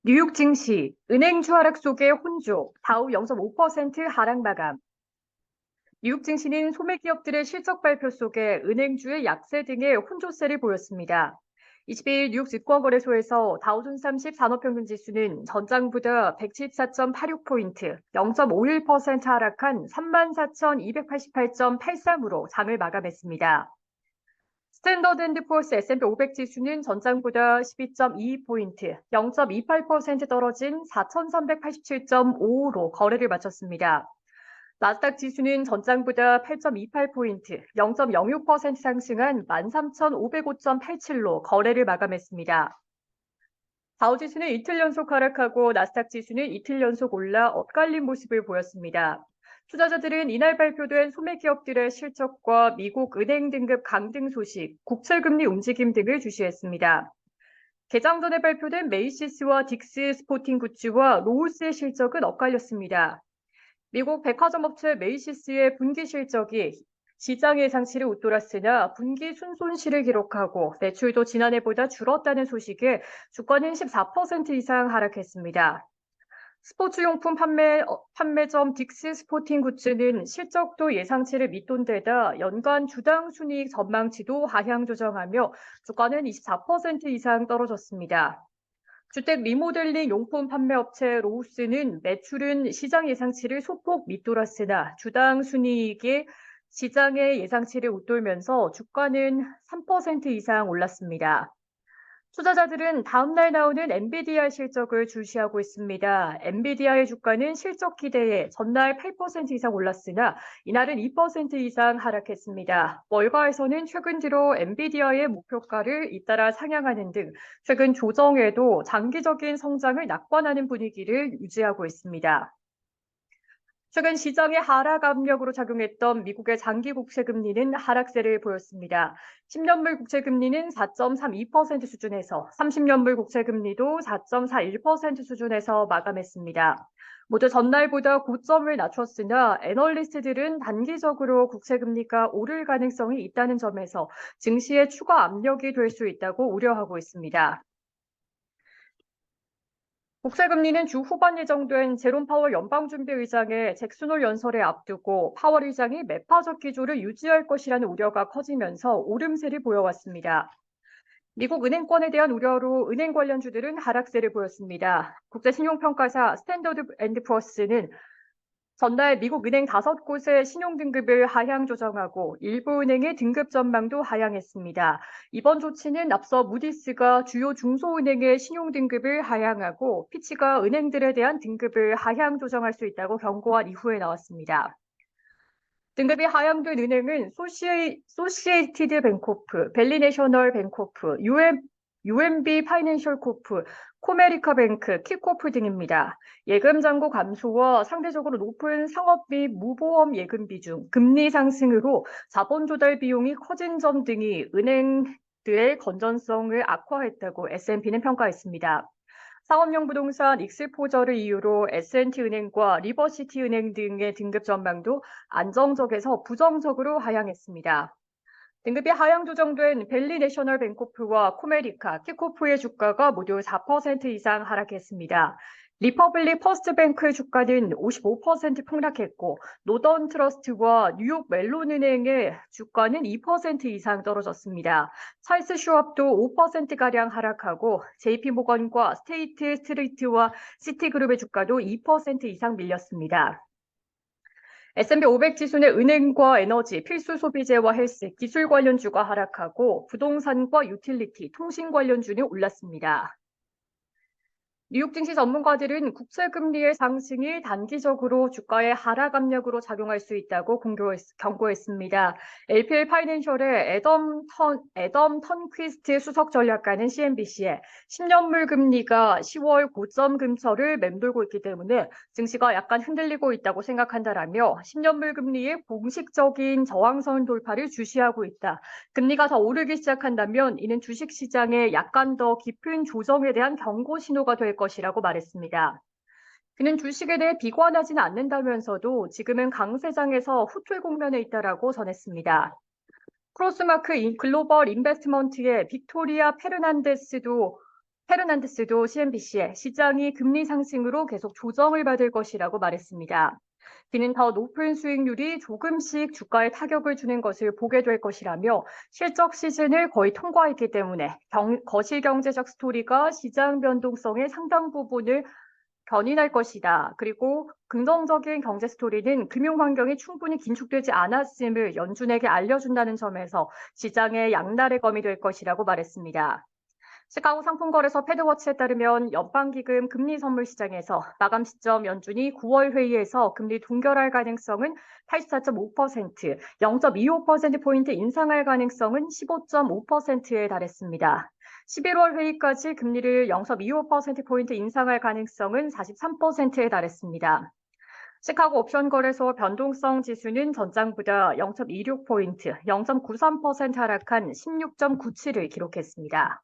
뉴욕 증시, 은행주 하락 속의 혼조, 다우 0.5% 하락 마감. 뉴욕 증시는 소매기업들의 실적 발표 속에 은행주의 약세 등의 혼조세를 보였습니다. 22일 뉴욕 증권거래소에서 다우존 30 산업평균 지수는 전장보다 114.86포인트, 0.51% 하락한 34,288.83으로 장을 마감했습니다. 스탠더드앤드푸어스 S&P 500 지수는 전장보다 12.22포인트, 0.28% 떨어진 4,387.55로 거래를 마쳤습니다. 나스닥 지수는 전장보다 8.28포인트, 0.06% 상승한 13,505.87로 거래를 마감했습니다. 다우지수는 이틀 연속 하락하고 나스닥 지수는 이틀 연속 올라 엇갈린 모습을 보였습니다. 투자자들은 이날 발표된 소매기업들의 실적과 미국 은행 등급 강등 소식, 국채금리 움직임 등을 주시했습니다. 개장 전에 발표된 메이시스와 딕스 스포팅 굿즈와 로우스의 실적은 엇갈렸습니다. 미국 백화점 업체 메이시스의 분기 실적이 시장 예상치를 웃돌았으나 분기 순손실을 기록하고 매출도 지난해보다 줄었다는 소식에 주가는 14% 이상 하락했습니다. 스포츠용품 판매점 딕스 스포팅 굿즈는 실적도 예상치를 밑돈 데다 연간 주당 순이익 전망치도 하향 조정하며 주가는 24% 이상 떨어졌습니다. 주택 리모델링 용품 판매업체 로우스는 매출은 시장 예상치를 소폭 밑돌았으나 주당 순이익이 시장의 예상치를 웃돌면서 주가는 3% 이상 올랐습니다. 투자자들은 다음날 나오는 엔비디아 실적을 주시하고 있습니다. 엔비디아의 주가는 실적 기대에 전날 8% 이상 올랐으나 이날은 2% 이상 하락했습니다. 월가에서는 최근 들어 엔비디아의 목표가를 잇따라 상향하는 등 최근 조정에도 장기적인 성장을 낙관하는 분위기를 유지하고 있습니다. 최근 시장의 하락 압력으로 작용했던 미국의 장기 국채 금리는 하락세를 보였습니다. 10년물 국채 금리는 4.32% 수준에서 30년물 국채 금리도 4.41% 수준에서 마감했습니다. 모두 전날보다 고점을 낮췄으나 애널리스트들은 단기적으로 국채 금리가 오를 가능성이 있다는 점에서 증시에 추가 압력이 될 수 있다고 우려하고 있습니다. 국채금리는 주 후반 예정된 제롬 파월 연방준비의장의 잭슨홀 연설에 앞두고 파월 의장이 매파적 기조를 유지할 것이라는 우려가 커지면서 오름세를 보여왔습니다. 미국 은행권에 대한 우려로 은행 관련주들은 하락세를 보였습니다. 국제신용평가사 스탠더드앤드푸어스는 전날 미국 은행 5곳의 신용등급을 하향 조정하고 일부 은행의 등급 전망도 하향했습니다. 이번 조치는 앞서 무디스가 주요 중소은행의 신용등급을 하향하고 피치가 은행들에 대한 등급을 하향 조정할 수 있다고 경고한 이후에 나왔습니다. 등급이 하향된 은행은 소시에이티드 뱅코프, 벨리내셔널 뱅코프, UMB 파이낸셜 코프, 코메리카 뱅크, 킥코프 등입니다. 예금 잔고 감소와 상대적으로 높은 상업 및 무보험 예금 비중, 금리 상승으로 자본 조달 비용이 커진 점 등이 은행들의 건전성을 악화했다고 S&P는 평가했습니다. 상업용 부동산 익스포저를 이유로 S&T은행과 리버시티은행 등의 등급 전망도 안정적에서 부정적으로 하향했습니다. 등급이 하향 조정된 벨리 내셔널 뱅코프와 코메리카, 키코프의 주가가 모두 4% 이상 하락했습니다. 리퍼블릭 퍼스트뱅크의 주가는 55% 폭락했고 노던 트러스트와 뉴욕 멜론은행의 주가는 2% 이상 떨어졌습니다. 찰스 슈왑도 5%가량 하락하고 JP모건과 스테이트 스트리트와 시티그룹의 주가도 2% 이상 밀렸습니다. S&P 500 지수는 은행과 에너지, 필수 소비재와 헬스, 기술 관련주가 하락하고 부동산과 유틸리티, 통신 관련주는 올랐습니다. 뉴욕 증시 전문가들은 국채금리의 상승이 단기적으로 주가의 하락 압력으로 작용할 수 있다고 경고했습니다. LPL 파이낸셜의 애덤 턴퀴스트 수석 전략가는 CNBC에 10년물 금리가 10월 고점 근처를 맴돌고 있기 때문에 증시가 약간 흔들리고 있다고 생각한다라며 10년물 금리의 공식적인 저항선 돌파를 주시하고 있다. 금리가 더 오르기 시작한다면 이는 주식시장에 약간 더 깊은 조정에 대한 경고 신호가 될 것이라고 말했습니다. 그는 주식에 대해 비관하지는 않는다면서도 지금은 강세장에서 후퇴 국면에 있다라고 전했습니다. 크로스마크 글로벌 인베스트먼트의 빅토리아 페르난데스도 페르난데스도 CNBC에 시장이 금리 상승으로 계속 조정을 받을 것이라고 말했습니다. 그는 더 높은 수익률이 조금씩 주가에 타격을 주는 것을 보게 될 것이라며 실적 시즌을 거의 통과했기 때문에 거실 경제적 스토리가 시장 변동성의 상당 부분을 견인할 것이다. 그리고 긍정적인 경제 스토리는 금융 환경이 충분히 긴축되지 않았음을 연준에게 알려준다는 점에서 시장의 양날의 검이 될 것이라고 말했습니다. 시카고 상품거래소 패드워치에 따르면 연방기금 금리 선물 시장에서 마감 시점 연준이 9월 회의에서 금리 동결할 가능성은 84.5%, 0.25%포인트 인상할 가능성은 15.5%에 달했습니다. 11월 회의까지 금리를 0.25%포인트 인상할 가능성은 43%에 달했습니다. 시카고 옵션 거래소 변동성 지수는 전장보다 0.26포인트, 0.93% 하락한 16.97을 기록했습니다.